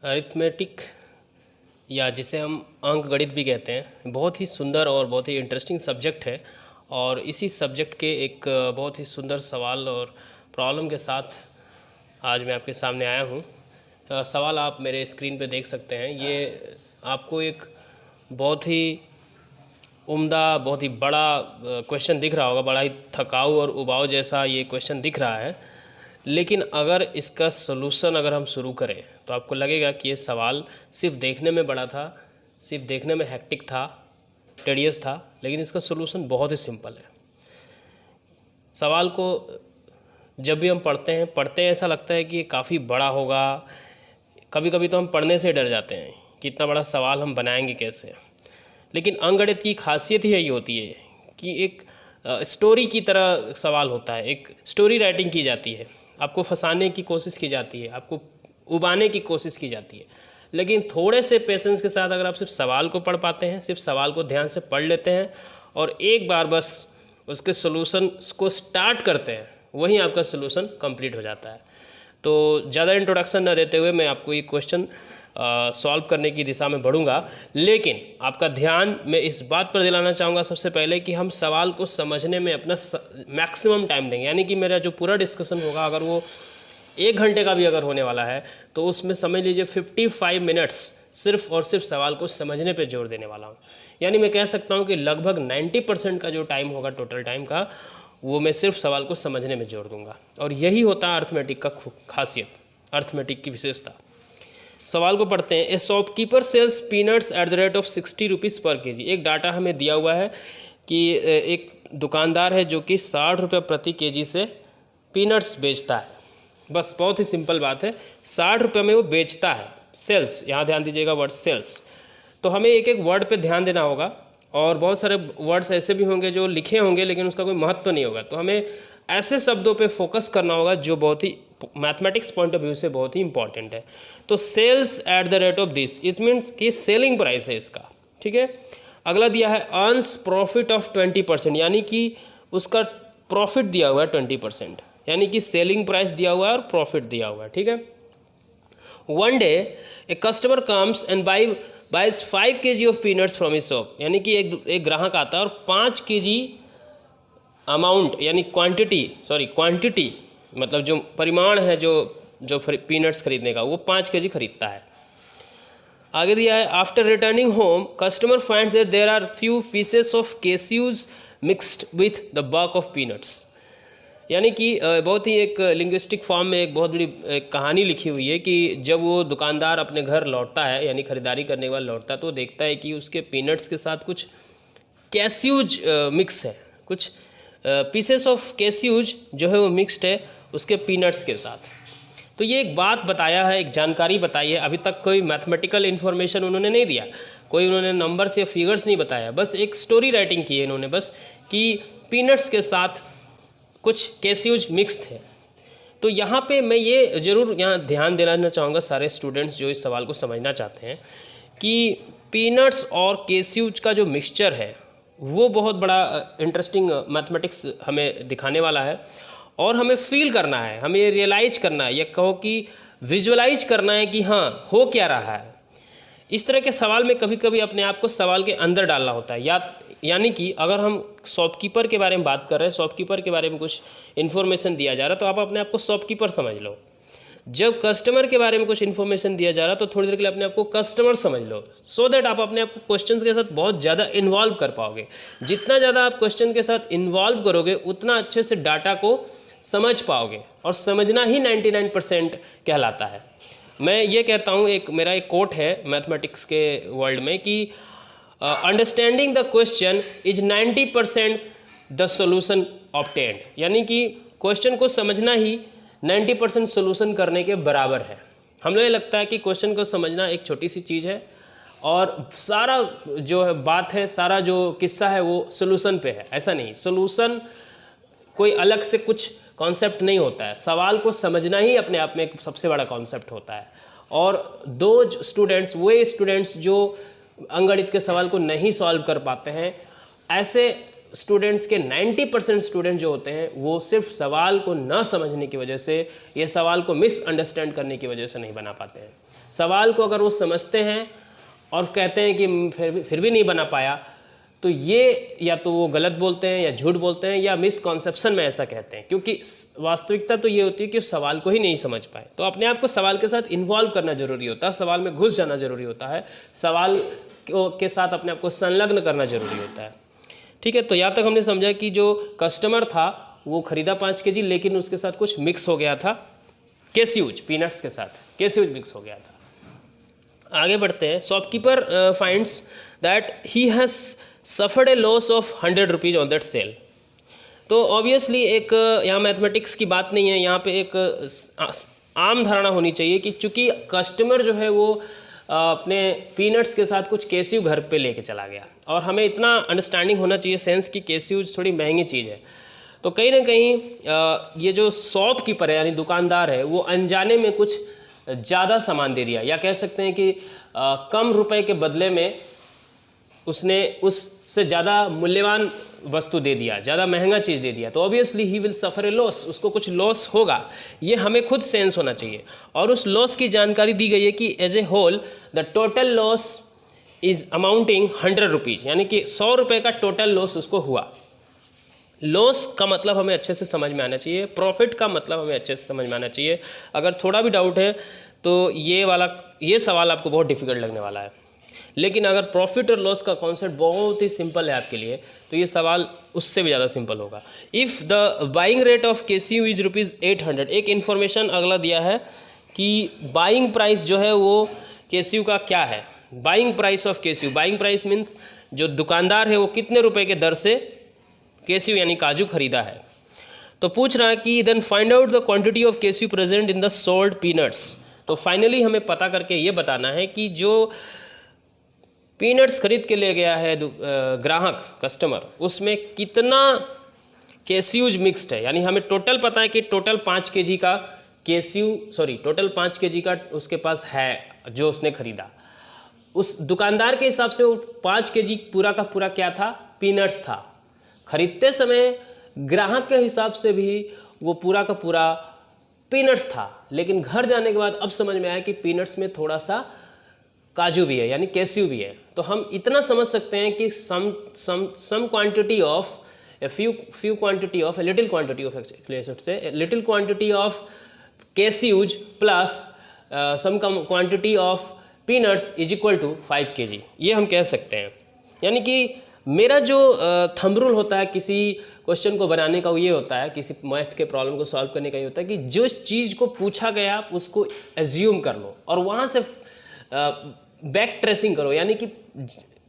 Arithmetic या जिसे हम अंक गणित भी कहते हैं, बहुत ही सुंदर और बहुत ही इंटरेस्टिंग सब्जेक्ट है। और इसी सब्जेक्ट के एक बहुत ही सुंदर सवाल और प्रॉब्लम के साथ आज मैं आपके सामने आया हूँ। सवाल आप मेरे स्क्रीन पे देख सकते हैं। ये आपको एक बहुत ही उम्दा, बहुत ही बड़ा क्वेश्चन दिख रहा होगा, बड़ा ही थकाऊ और उबाऊ जैसा ये क्वेश्चन दिख रहा है। लेकिन अगर इसका सलूशन अगर हम शुरू करें तो आपको लगेगा कि ये सवाल सिर्फ देखने में बड़ा था, सिर्फ देखने में हेक्टिक था, टेडियस था, लेकिन इसका सलूशन बहुत ही सिंपल है। सवाल को जब भी हम पढ़ते हैं ऐसा लगता है कि ये काफ़ी बड़ा होगा। कभी कभी तो हम पढ़ने से डर जाते हैं कि इतना बड़ा सवाल हम बनाएंगे कैसे। लेकिन अंकगणित की खासियत ही यही होती है कि एक स्टोरी की तरह सवाल होता है, एक स्टोरी राइटिंग की जाती है, आपको फंसाने की कोशिश की जाती है, आपको उबाने की कोशिश की जाती है। लेकिन थोड़े से पेशेंस के साथ अगर आप सिर्फ सवाल को पढ़ पाते हैं, सिर्फ सवाल को ध्यान से पढ़ लेते हैं और एक बार बस उसके सॉल्यूशन को स्टार्ट करते हैं, वहीं आपका सॉल्यूशन कंप्लीट हो जाता है। तो ज़्यादा इंट्रोडक्शन न देते हुए मैं आपको ये क्वेश्चन सॉल्व करने की दिशा में बढ़ूंगा। लेकिन आपका ध्यान मैं इस बात पर दिलाना चाहूँगा सबसे पहले कि हम सवाल को समझने में अपना मैक्सिमम टाइम देंगे। यानी कि मेरा जो पूरा डिस्कशन होगा, अगर वो 1 घंटे का भी अगर होने वाला है तो उसमें समझ लीजिए 55 मिनट्स सिर्फ और सिर्फ सवाल को समझने पे जोर देने वाला हूँ। यानी मैं कह सकता हूँ कि लगभग 90% का जो टाइम होगा टोटल टाइम का, वो मैं सिर्फ सवाल को समझने में जोर दूंगा। और यही होता है अर्थमेटिक का खासियत, अर्थमेटिक की विशेषता। सवाल को पढ़ते हैं। A shopkeeper sells peanuts at the rate of 60 rupees per kg. एक डाटा हमें दिया हुआ है कि एक दुकानदार है जो कि 60 रुपये प्रति केजी से पीनट्स बेचता है। बस बहुत ही सिंपल बात है, 60 रुपये में वो बेचता है। सेल्स, यहाँ ध्यान दीजिएगा वर्ड सेल्स। तो हमें एक एक वर्ड पे ध्यान देना होगा और बहुत सारे वर्ड्स ऐसे भी होंगे जो लिखे होंगे लेकिन उसका कोई महत्व नहीं होगा। तो हमें ऐसे शब्दों पे फोकस करना होगा जो बहुत ही मैथमेटिक्स पॉइंट ऑफ व्यू से बहुत ही इंपॉर्टेंट है। तो sells at the rate of this, it means कि सेलिंग प्राइस है इसका, ठीक है। अगला दिया है अर्न्स प्रॉफिट ऑफ 20%, यानी कि उसका प्रॉफिट दिया हुआ है 20%, यानी कि सेलिंग प्राइस दिया हुआ है और प्रॉफिट दिया हुआ है, ठीक है। One day a customer comes and buys 5 kg of peanuts from his shop, यानी कि एक ग्राहक आता है और 5 kg अमाउंट यानी क्वांटिटी मतलब जो परिमाण है जो पीनट्स खरीदने का, वो 5 kg खरीदता है। आगे दिया है after returning home customer finds that there are few pieces of cashews mixed with the bulk of peanuts, यानी कि बहुत ही एक लिंग्विस्टिक फॉर्म में एक बहुत बड़ी कहानी लिखी हुई है कि जब वो दुकानदार अपने घर लौटता है, यानी खरीदारी करने के बाद लौटता है, तो देखता है कि उसके पीनट्स के साथ कुछ कैस्यूज मिक्स है, कुछ पीसेस ऑफ कैस्यूज जो है वो मिक्स्ड है उसके पीनट्स के साथ। तो ये एक बात बताया है, एक जानकारी बताई है। अभी तक कोई मैथमेटिकल इन्फॉर्मेशन उन्होंने नहीं दिया, कोई उन्होंने नंबर्स या फिगर्स नहीं बताया, बस एक स्टोरी राइटिंग की है इन्होंने, बस कि पीनट्स के साथ कुछ कैस्यूज मिक्स थे। तो यहाँ पे मैं ये ज़रूर यहाँ ध्यान दिलाना चाहूँगा सारे स्टूडेंट्स जो इस सवाल को समझना चाहते हैं कि पीनट्स और कैस्यूज का जो मिक्सचर है वो बहुत बड़ा इंटरेस्टिंग मैथमेटिक्स हमें दिखाने वाला है। और हमें फील करना है, हमें ये रियलाइज करना है, या कहो कि विजुअलाइज करना है कि हाँ हो क्या रहा है। इस तरह के सवाल में कभी कभी अपने आप को सवाल के अंदर डालना होता है। यानी कि अगर हम शॉपकीपर के बारे में बात कर रहे हैं, शॉपकीपर के बारे में कुछ इन्फॉर्मेशन दिया जा रहा है, तो आप अपने आप को शॉपकीपर समझ लो। जब कस्टमर के बारे में कुछ इन्फॉर्मेशन दिया जा रहा है तो थोड़ी देर के लिए अपने आप को कस्टमर समझ लो, सो दैट आप अपने आप को क्वेश्चन के साथ बहुत ज़्यादा इन्वॉल्व कर पाओगे। जितना ज़्यादा आप क्वेश्चन के साथ इन्वॉल्व करोगे उतना अच्छे से डाटा को समझ पाओगे, और समझना ही 99% कहलाता है। मैं ये कहता हूँ, मेरा एक कोट है मैथमेटिक्स के वर्ल्ड में कि understanding the question is 90% the solution obtained, यानी कि क्वेश्चन को समझना ही 90% सोल्यूशन करने के बराबर है। हम लोग लगता है कि क्वेश्चन को समझना एक छोटी सी चीज़ है और सारा जो है बात है, सारा जो किस्सा है वो सोल्यूशन पे है। ऐसा नहीं, सोल्यूशन कोई अलग से कुछ कॉन्सेप्ट नहीं होता है, सवाल को समझना ही अपने आप में एक सबसे बड़ा कॉन्सेप्ट होता है। और दो स्टूडेंट्स, वो स्टूडेंट्स जो अंकगणित के सवाल को नहीं सॉल्व कर पाते हैं, ऐसे स्टूडेंट्स के 90% स्टूडेंट जो होते हैं वो सिर्फ सवाल को न समझने की वजह से, ये सवाल को मिसअंडरस्टैंड करने की वजह से नहीं बना पाते हैं। सवाल को अगर वो समझते हैं और कहते हैं कि फिर भी नहीं बना पाया, तो ये या तो वो गलत बोलते हैं या झूठ बोलते हैं या मिसकॉन्सेप्शन में ऐसा कहते हैं, क्योंकि वास्तविकता तो ये होती है कि उस सवाल को ही नहीं समझ पाए। तो अपने आप को सवाल के साथ इन्वॉल्व करना जरूरी होता है, सवाल में घुस जाना जरूरी होता है, सवाल के साथ अपने आप को संलग्न करना जरूरी होता है। ठीक है, तो यहाँ तक हमने समझा कि जो कस्टमर था वो खरीदा 5 kg, लेकिन उसके साथ कुछ मिक्स हो गया था, कैस्यूज, पीनट्स के साथ कैस्यूज मिक्स हो गया था। आगे बढ़ते हैं। Shopkeeper finds that he has suffered a loss of 100 rupees on that sale. तो ऑब्वियसली एक यहाँ मैथमेटिक्स की बात नहीं है, यहाँ पे एक आम धारणा होनी चाहिए कि चूंकि कस्टमर जो है वो अपने पीनट्स के साथ कुछ कैस्यू घर पे लेके चला गया, और हमें इतना अंडरस्टैंडिंग होना चाहिए सेंस की कैस्यूज थोड़ी महंगी चीज़ है, तो कहीं ना कहीं ये जो शॉपकीपर है यानी दुकानदार है वो अनजाने में कुछ ज़्यादा सामान दे दिया, या कह सकते हैं कि कम रुपए के बदले में उसने उससे ज़्यादा मूल्यवान वस्तु दे दिया, ज़्यादा महंगा चीज़ दे दिया, तो obviously he will suffer A loss, उसको कुछ लॉस होगा, ये हमें खुद सेंस होना चाहिए। और उस लॉस की जानकारी दी गई है कि as a whole the total loss is amounting 100 rupees, यानी कि 100 रुपये का टोटल लॉस उसको हुआ। लॉस का मतलब हमें अच्छे से समझ में आना चाहिए, प्रॉफिट का मतलब हमें अच्छे से समझ में आना चाहिए। अगर थोड़ा भी डाउट है तो ये सवाल आपको बहुत डिफिकल्ट लगने वाला है, लेकिन अगर प्रॉफिट और लॉस का कॉन्सेप्ट बहुत ही सिंपल है आपके लिए, तो ये सवाल उससे भी ज़्यादा सिंपल होगा। If the buying rate of cashew is ₹800, एक इन्फॉर्मेशन अगला दिया है कि बाइंग प्राइस जो है वो केस्यू का क्या है। Buying price of cashew, buying price means जो दुकानदार है वो कितने रुपए के दर से केस्यू यानी काजू खरीदा है। तो पूछ रहा है कि then find out the quantity of cashew present in the sold peanuts. तो फाइनली हमें पता करके ये बताना है कि जो पीनट्स खरीद के ले गया है ग्राहक कस्टमर, उसमें कितना केस्यूज मिक्स्ड है। यानी हमें टोटल पता है कि टोटल 5 kg का टोटल 5 kg का उसके पास है जो उसने खरीदा। उस दुकानदार के हिसाब से वो 5 kg पूरा का पूरा क्या था, पीनट्स था। खरीदते समय ग्राहक के हिसाब से भी वो पूरा का पूरा पीनट्स था, लेकिन घर जाने के बाद अब समझ में आया कि पीनट्स में थोड़ा सा काजू भी है यानी केस्यू भी है। तो हम इतना समझ सकते हैं कि some quantity of little quantity of cashews plus some quantity of peanuts is equal to 5 kg, ये हम कह सकते हैं। यानी कि मेरा जो थंब रूल होता है किसी क्वेश्चन को बनाने का, वो ये होता है, किसी मैथ के प्रॉब्लम को सॉल्व करने का ये होता है कि जिस चीज़ को पूछा गया आप उसको एज्यूम कर लो और वहाँ से बैक ट्रेसिंग करो। यानी कि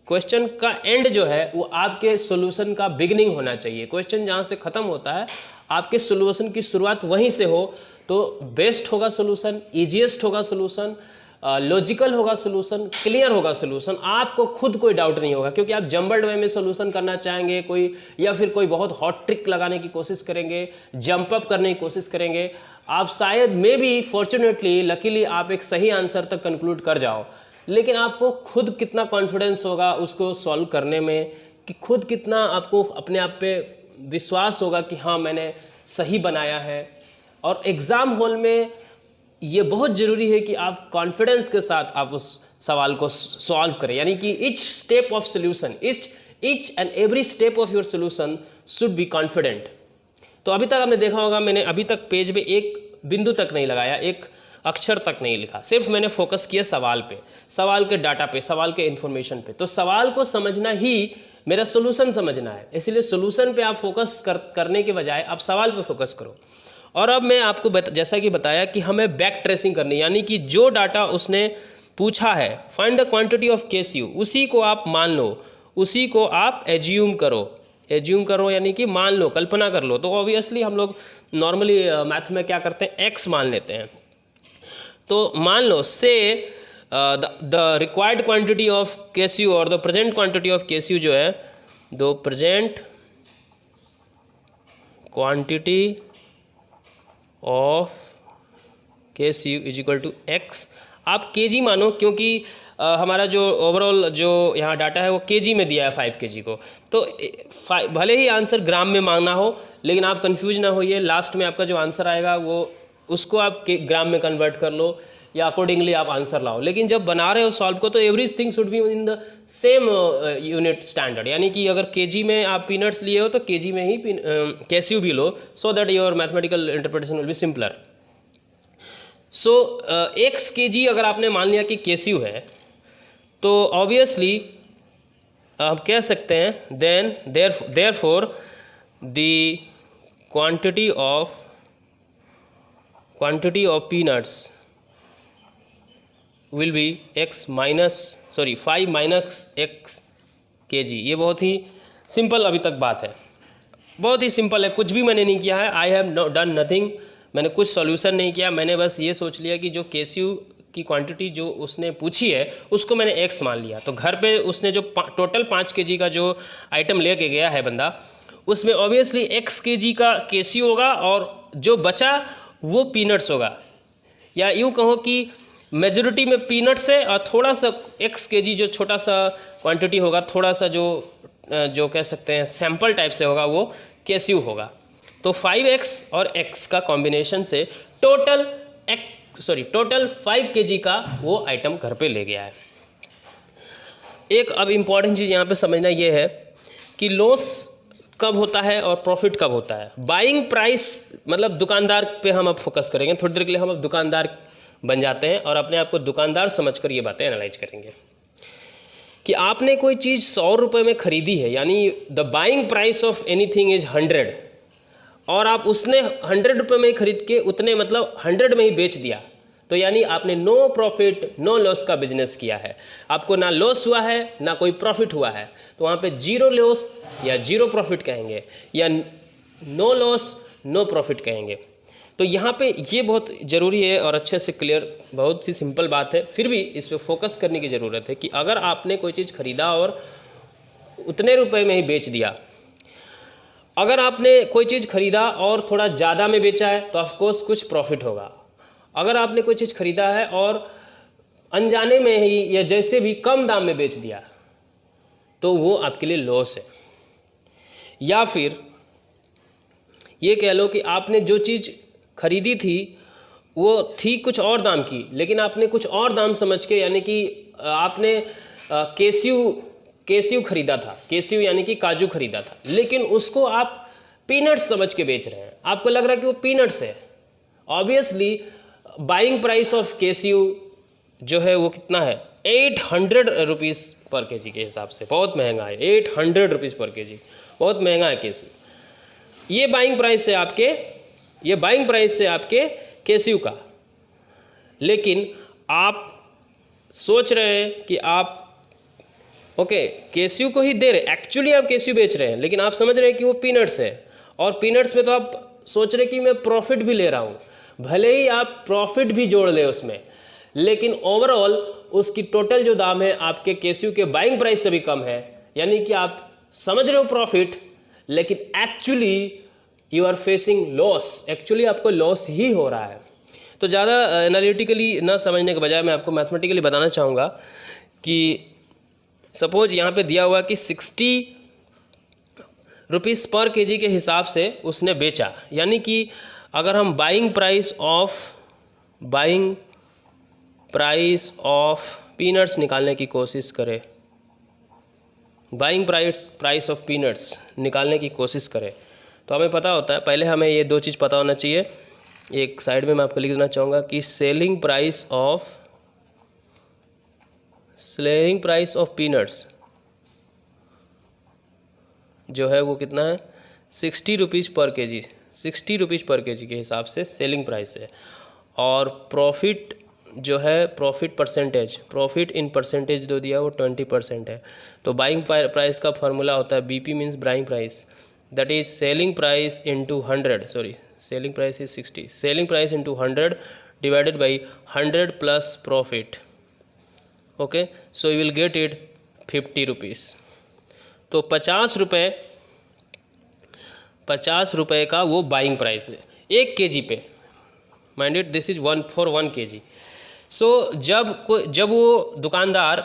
क्वेश्चन का एंड जो है वो आपके सॉल्यूशन का बिगिनिंग होना चाहिए। क्वेश्चन जहाँ से ख़त्म होता है आपके सॉल्यूशन की शुरुआत वहीं से हो, तो बेस्ट होगा सॉल्यूशन, ईजीएस्ट होगा सॉल्यूशन, लॉजिकल होगा सॉल्यूशन, क्लियर होगा सॉल्यूशन। आपको खुद कोई डाउट नहीं होगा, क्योंकि आप जंबल्ड वे में सॉल्यूशन करना चाहेंगे कोई, या फिर कोई बहुत हॉट ट्रिक लगाने की कोशिश करेंगे, जंप अप करने की कोशिश करेंगे। आप शायद मे बी फॉर्चुनेटली लकीली आप एक सही आंसर तक कंक्लूड कर जाओ, लेकिन आपको खुद कितना कॉन्फिडेंस होगा उसको सॉल्व करने में, कि खुद कितना आपको अपने आप पे विश्वास होगा कि हाँ मैंने सही बनाया है। और एग्ज़ाम हॉल में ये बहुत ज़रूरी है कि आप कॉन्फिडेंस के साथ आप उस सवाल को सॉल्व करें। यानी कि each step of solution, each and every step of your solution should be confident. तो अभी तक आपने देखा होगा मैंने अभी तक पेज पे एक बिंदु तक नहीं लगाया, एक अक्षर तक नहीं लिखा, सिर्फ मैंने फोकस किया सवाल पे, सवाल के डाटा पे, सवाल के इन्फॉर्मेशन पे। तो सवाल को समझना ही मेरा सोल्यूशन समझना है, इसलिए सोल्यूशन पे आप फोकस करने के बजाय आप सवाल पे फोकस करो। और अब मैं आपको जैसा कि बताया कि हमें बैक ट्रेसिंग करनी, यानी कि जो डाटा उसने पूछा है, फाइंड द क्वांटिटी ऑफ केस्यू, उसी को आप मान लो, उसी को आप एज्यूम करो यानी कि मान लो, कल्पना कर लो। तो ऑब्वियसली हम लोग नॉर्मली मैथ में क्या करते हैं, एक्स मान लेते हैं। तो मान लो say the required quantity of cashew और the present quantity of cashew जो है, the present quantity of cashew is equal to X. आप केजी मानो, क्योंकि हमारा जो ओवरऑल जो यहाँ डाटा है वो केजी में दिया है 5 kg को। तो भले ही आंसर ग्राम में मांगना हो, लेकिन आप कंफ्यूज ना होइए, लास्ट में आपका जो आंसर आएगा वो उसको आप ग्राम में कन्वर्ट कर लो, या अकॉर्डिंगली आप आंसर लाओ। लेकिन जब बना रहे हो सॉल्व को तो everything should be in the same unit standard, यानी कि अगर केजी में आप पीनट्स लिए हो तो केजी में ही केसीयू भी लो, so that your mathematical interpretation will be simpler. So X KG अगर आपने मान लिया कि केसीयू है तो ऑब्वियसली आप कह सकते हैं then therefore the quantity of peanuts will be x minus 5 minus x kg। ये बहुत ही सिंपल अभी तक बात है, बहुत ही सिंपल है, कुछ भी मैंने नहीं किया है। आई हैव डन नथिंग, मैंने कुछ सॉल्यूशन नहीं किया, मैंने बस ये सोच लिया कि जो केसीयू की क्वांटिटी जो उसने पूछी है उसको मैंने x मान लिया। तो घर पे उसने जो टोटल 5 kg का जो आइटम लेके गया है बंदा, उसमें ऑब्वियसली x kg का केसीयू होगा और जो बचा वो पीनट्स होगा, या यूँ कहो कि मेजोरिटी में पीनट्स है और थोड़ा सा x kg जो छोटा सा क्वांटिटी होगा, थोड़ा सा जो कह सकते हैं सैंपल टाइप से होगा, वो केसीयू होगा। तो 5x और x का कॉम्बिनेशन से टोटल 5 kg का वो आइटम घर पे ले गया है। एक अब इम्पॉर्टेंट चीज़ यहाँ पे समझना ये है कि लॉस कब होता है और प्रॉफिट कब होता है। बाइंग प्राइस मतलब दुकानदार पे हम अब फोकस करेंगे, थोड़ी देर के लिए हम अब दुकानदार बन जाते हैं और अपने आप को दुकानदार समझकर ये बातें एनालाइज करेंगे कि आपने कोई चीज़ 100 रुपये में खरीदी है, यानी the buying price of anything is 100, और आप उसने 100 रुपये में ही खरीद के उतने मतलब 100 में ही बेच दिया, तो यानी आपने नो प्रॉफिट नो लॉस का बिजनेस किया है। आपको ना लॉस हुआ है ना कोई प्रॉफिट हुआ है, तो वहाँ पे जीरो लॉस या जीरो प्रॉफिट कहेंगे, या नो लॉस नो प्रॉफिट कहेंगे। तो यहाँ पे ये बहुत ज़रूरी है और अच्छे से क्लियर, बहुत सी सिंपल बात है, फिर भी इस पर फोकस करने की ज़रूरत है कि अगर आपने कोई चीज़ खरीदा और उतने रुपए में ही बेच दिया, अगर आपने कोई चीज़ खरीदा और थोड़ा ज़्यादा में बेचा है तो ऑफकोर्स कुछ प्रॉफिट होगा। अगर आपने कोई चीज़ खरीदा है और अनजाने में ही या जैसे भी कम दाम में बेच दिया तो वो आपके लिए लॉस है। या फिर ये कह लो कि आपने जो चीज़ खरीदी थी वो थी कुछ और दाम की, लेकिन आपने कुछ और दाम समझ के, यानी कि आपने केसीयू खरीदा था, केसीयू यानी कि काजू खरीदा था, लेकिन उसको आप पीनट्स समझ के बेच रहे हैं, आपको लग रहा है कि वो पीनट्स है। ऑब्वियसली बाइंग प्राइस ऑफ केसीयू जो है वो कितना है, 800 रुपीज़ पर केजी के हिसाब से बहुत महंगा है, 800 रुपीज़ पर केजी बहुत महंगा है केसीयू। ये बाइंग प्राइस है आपके केसीयू का। लेकिन आप सोच रहे हैं कि आप केसीयू को ही दे रहे, एक्चुअली आप केसीयू बेच रहे हैं, लेकिन आप समझ रहे हैं कि वो पीनट्स है, और पीनट्स में तो आप सोच रहे हैं कि मैं प्रॉफिट भी ले रहा हूँ, भले ही आप प्रॉफिट भी जोड़ लें उसमें, लेकिन ओवरऑल उसकी टोटल जो दाम है आपके केसीयू के बाइंग प्राइस से भी कम है। यानी कि आप समझ रहे हो प्रॉफिट, लेकिन actually you are facing loss, actually आपको लॉस ही हो रहा है। तो ज़्यादा एनालिटिकली ना समझने के बजाय मैं आपको मैथमेटिकली बताना चाहूँगा कि सपोज यहाँ पे दिया हुआ कि 60 रुपीज़ पर केजी के हिसाब से उसने बेचा, यानी कि अगर हम बाइंग प्राइस ऑफ पीनट्स निकालने की कोशिश करें, बाइंग प्राइस ऑफ पीनट्स निकालने की कोशिश करें, तो हमें पता होता है, पहले हमें ये दो चीज़ पता होना चाहिए। एक साइड में मैं आपको लिख देना चाहूँगा कि सेलिंग प्राइस ऑफ पीनट्स जो है वो कितना है, 60 rupees per KG, 60 rupees per KG के हिसाब से सेलिंग प्राइस है। और प्रॉफिट जो है, प्रॉफिट इन परसेंटेज जो दिया वो 20% है। तो बाइंग प्राइस का फार्मूला होता है BP means buying price, that is selling price into 100, selling price is 60, selling price into 100 divided by 100 plus profit. Okay, so you will get it 50 rupees. तो 50 रुपये का वो बाइंग प्राइस है 1 KG पे, mind it this is 1 KG. So जब वो दुकानदार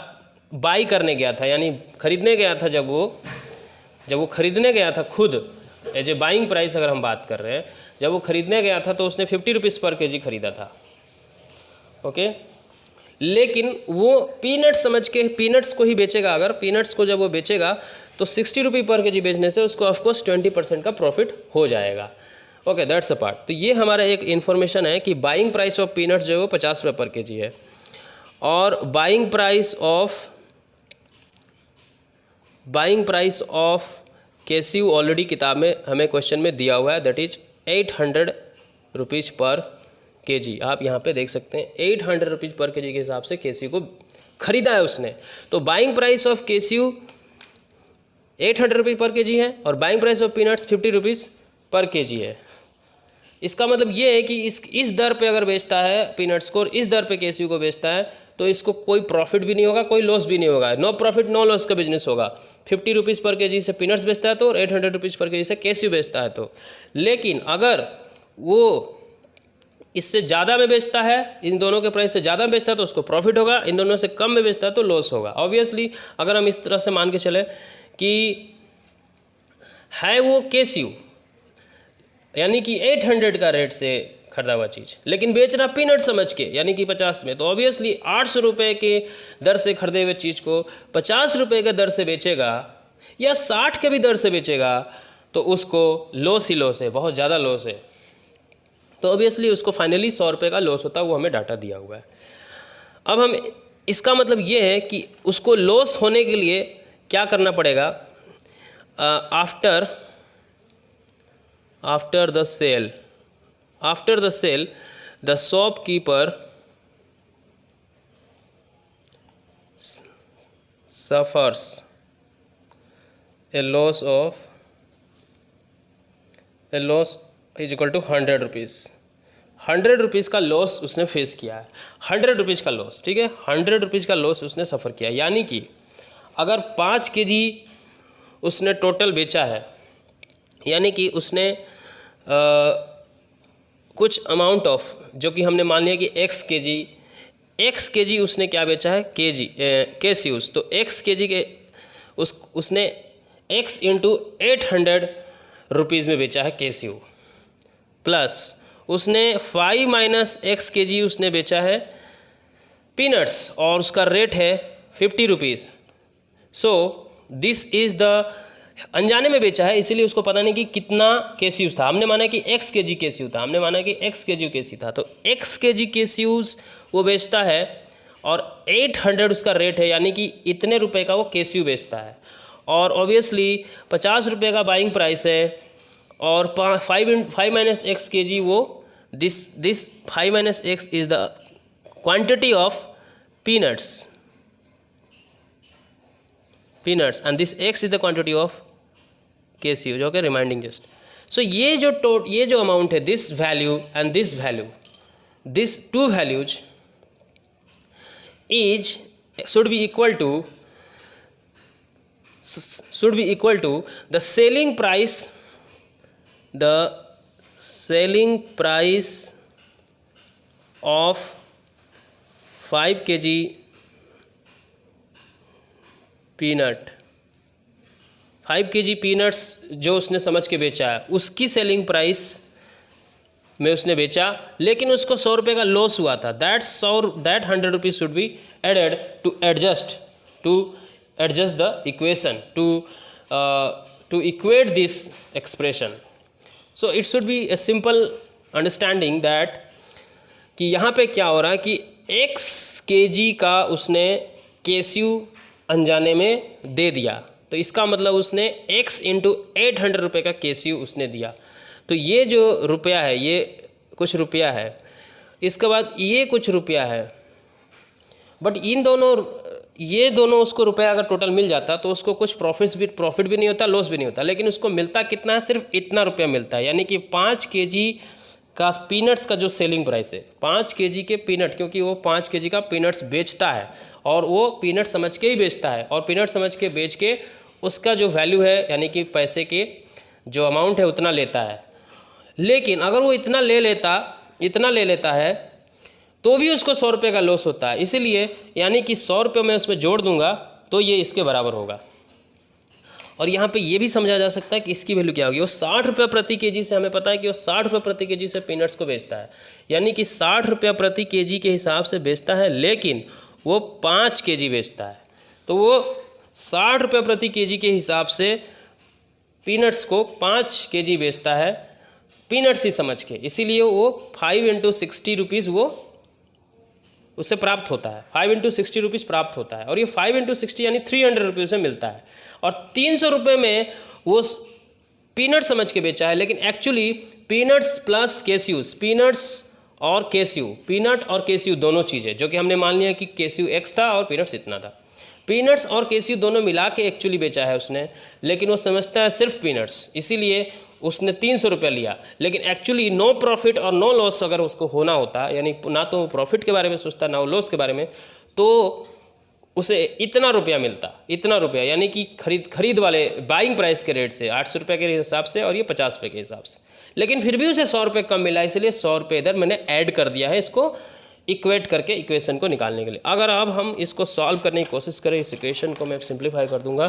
by करने गया था, यानी खरीदने गया था, जब वो खरीदने गया था खुद, एज ए बाइंग प्राइस अगर हम बात कर रहे हैं, जब वो खरीदने गया था तो उसने 50 रुपीज़ पर केजी खरीदा था। ओके। लेकिन वो पीनट समझ के पीनट्स को ही बेचेगा। अगर पीनट्स को जब वो बेचेगा तो 60 रुपये पर केजी बेचने से उसको ऑफकोर्स 20% का प्रॉफिट हो जाएगा। Okay, that's a part. तो ये हमारा एक इन्फॉर्मेशन है कि बाइंग प्राइस ऑफ पीनट्स जो है वो 50 रुपये पर केजी है, और बाइंग प्राइस ऑफ केसीयू ऑलरेडी किताब में हमें क्वेश्चन में दिया हुआ है, that is 800 rupees per KG. आप यहाँ पे देख सकते हैं 800 रुपीज़ पर केजी के हिसाब से केसीयू को खरीदा है उसने। तो buying price of केसीयू 800 rupees per KG है और buying price of peanuts 50 rupees per KG है। इसका मतलब ये है कि इस दर पे अगर बेचता है पीनट्स को और इस दर पे केसीयू को बेचता है तो इसको कोई प्रॉफिट भी नहीं होगा, कोई लॉस भी नहीं होगा। नो प्रॉफिट नो लॉस का बिजनेस होगा। 50 रुपीज़ पर केजी से पीनट्स बेचता है तो, और 800 रुपीज़ पर केजी से केसीयू बेचता है तो। लेकिन अगर वो इससे ज़्यादा में बेचता है, इन दोनों के प्राइस से ज़्यादा में बेचता है तो उसको प्रॉफिट होगा, इन दोनों से कम में बेचता है तो लॉस होगा। ऑब्वियसली अगर हम इस तरह से मान के चले कि है वो केसीयू यानी कि 800 का रेट से खरीदा हुआ चीज़, लेकिन बेच रहा पीनट समझ के यानी कि 50 में, तो ऑब्वियसली 800 रुपये के दर से खरीदे हुए चीज़ को 50 रुपये के दर से बेचेगा या 60 के भी दर से बेचेगा तो उसको लॉस ही लॉस है, बहुत ज़्यादा लॉस है। तो ऑब्वियसली उसको फाइनली 100 रुपये का लॉस होता है, वो हमें डाटा दिया हुआ है। अब हम इसका मतलब ये है कि उसको लॉस होने के लिए क्या करना पड़ेगा। After the sale the shopkeeper suffers a loss is equal to 100 rupees. 100 rupees का लॉस उसने फेस किया है, 100 रुपीज़ का लॉस, ठीक है, 100 रुपीज़ का लॉस उसने सफ़र किया। यानी कि अगर 5 केजी उसने टोटल बेचा है, यानी कि उसने कुछ अमाउंट ऑफ, जो कि हमने मान लिया कि x केजी उसने क्या बेचा है, केसीयूज, तो x केजी के उसने x इंटू 800 रुपीज़ में बेचा है केसीयू, प्लस उसने 5 माइनस x केजी उसने बेचा है पीनट्स और उसका रेट है 50 rupees. So this is the, अनजाने में बेचा है इसीलिए उसको पता नहीं कि कितना केसीयूज था। हमने माना कि x केजी केसीयू था, हमने माना कि x केजी केसीयू था, तो x केजी केसीयूज वो बेचता है और 800 उसका रेट है, यानी कि इतने रुपए का वो केसीयू बेचता है। और ऑब्वियसली 50 रुपये का बाइंग प्राइस है और 5 माइनस एक्स के जी, वो this 5 minus X is the quantity of peanuts and this X is the quantity of cashew. Okay, reminding just. So ये जो अमाउंट है, this value and this value, this two values should be equal to the selling price of 5 kg peanut, 5 kg peanuts जो उसने समझ के बेचा है उसकी सेलिंग प्राइस में उसने बेचा, लेकिन उसको 100 रुपये का लॉस हुआ था। That 100 rupees should be added to adjust the equation, to equate this expression. So it should be a simple understanding that कि यहाँ पे क्या हो रहा है कि x kg का उसने केसीयू अनजाने में दे दिया, तो इसका मतलब उसने x इंटू 800 रुपये का केसीयू उसने दिया। तो ये जो रुपया है, ये कुछ रुपया है, इसके बाद ये कुछ रुपया है, बट ये दोनों उसको रुपया अगर टोटल मिल जाता तो उसको कुछ प्रॉफिट भी नहीं होता, लॉस भी नहीं होता, लेकिन उसको मिलता कितना है, सिर्फ इतना रुपया मिलता है। यानी कि 5 kg का पीनट्स का जो सेलिंग प्राइस है, 5 kg के पीनट, क्योंकि वो 5 kg का पीनट्स बेचता है और वो पीनट समझ के ही बेचता है, और पीनट समझ के बेच के उसका जो वैल्यू है यानी कि पैसे के जो अमाउंट है उतना लेता है। लेकिन अगर वो इतना ले लेता है तो भी उसको 100 रुपये का लॉस होता है। इसीलिए यानी कि 100 रुपये मैं उसमें जोड़ दूंगा तो ये इसके बराबर होगा। और यहाँ पे ये भी समझा जा सकता है कि इसकी वैल्यू क्या होगी। वो 60 रुपये प्रति केजी से हमें पता है कि वो 60 रुपये प्रति केजी से पीनट्स को बेचता है, यानी कि 60 रुपये प्रति केजी के हिसाब से बेचता है, लेकिन वो 5 केजी बेचता है। तो वो 60 रुपये प्रति केजी के हिसाब से पीनट्स को 5 केजी बेचता है, पीनट्स ही समझ के, इसीलिए वो 5 × 60 रुपीज़ वो उससे प्राप्त होता है, 5 × 60 रुपीज़ प्राप्त होता है, और ये 5 × 60 यानी 300 रुपये से मिलता है। और 300 रुपये में वो पीनट समझ के बेचा है, लेकिन एक्चुअली पीनट्स प्लस कैस्यूज, पीनट्स और कैस्यू, पीनट और कैस्यू दोनों चीज़ें, जो कि हमने मान लिया कि कैस्यू x था और पीनट्स इतना था, पीनट्स और कैस्यू दोनों मिला के एक्चुअली बेचा है उसने, लेकिन वो समझता है सिर्फ पीनट्स, इसीलिए उसने 300 रुपये लिया। लेकिन एक्चुअली नो प्रॉफिट और नो लॉस अगर उसको होना होता, यानी ना तो प्रॉफिट के बारे में सोचता ना वो लॉस के बारे में, तो उसे इतना रुपया मिलता, इतना रुपया, यानी कि खरीद वाले बाइंग प्राइस के रेट से 800 रुपये के हिसाब से और ये 50 रुपये के हिसाब से, लेकिन फिर भी उसे 100 रुपये कम मिला, इसलिए 100 रुपये इधर मैंने ऐड कर दिया है इसको इक्वेट करके इक्वेशन को निकालने के लिए। अगर अब हम इसको सॉल्व करने की कोशिश करें, इस इक्वेशन को मैं सिंप्लीफाई कर दूंगा,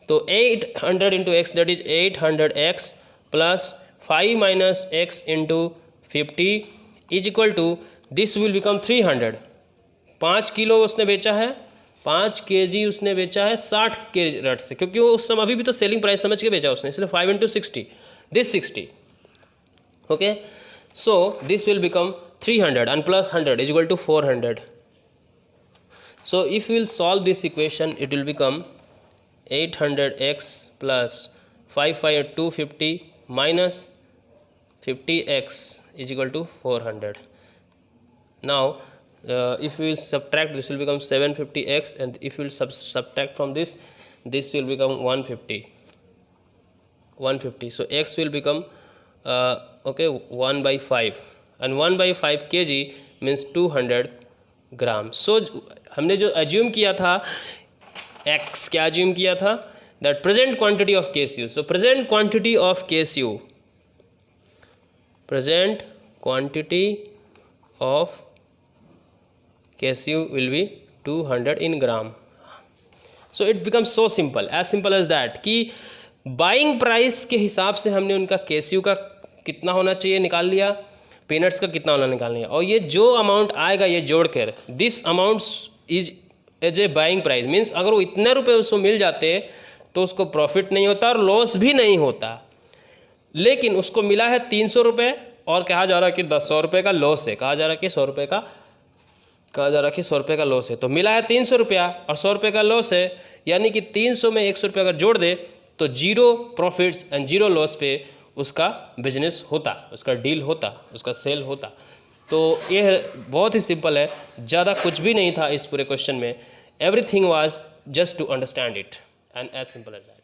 तो 800 × x that is 800x plus 5 - x × 50 is equal to this will become 300। 5 kilo उसने बेचा है, 5 केजी उसने बेचा है 60 के रेट से, क्योंकि वो उस समय अभी भी तो सेलिंग प्राइस समझ के बेचा उसने, इसलिए 5 × 60 this 60। Okay, so this will become 300 and plus 100 is equal to 400. So if we will solve this equation, it will become 800x plus 250 minus 50x is equal to 400. Now if we will subtract, this will become 750x, and if we will subtract from this will become 150. So x will become 1/5, and 1/5 kg means 200 ग्राम। सो हमने जो assume किया था, x क्या assume किया था, that present quantity of cashew. So present quantity of cashew, present quantity of cashew will be 200 in gram. So it becomes so simple, as simple as that, कि buying price के हिसाब से हमने उनका केस्यू का कितना होना चाहिए निकाल लिया, पीनट्स का कितना होना निकाल लिया, और ये जो अमाउंट आएगा ये जोड़कर, this amount is as a buying price, means अगर वो इतने रुपए उसको मिल जाते तो उसको प्रॉफिट नहीं होता और लॉस भी नहीं होता, लेकिन उसको मिला है 300 रुपये और कहा जा रहा है कि 100 रुपये का लॉस है, कहा जा रहा है कि 100 रुपये का लॉस है, तो मिला है 300 रुपया और 100 रुपये का लॉस है, यानी कि 300 में 100 रुपये अगर जोड़ दे तो 0 प्रॉफिट्स एंड 0 लॉस पे उसका बिजनेस होता, उसका डील होता, उसका सेल होता। तो ये बहुत ही सिंपल है, ज़्यादा कुछ भी नहीं था इस पूरे क्वेश्चन में, everything was just to understand it and as simple as that.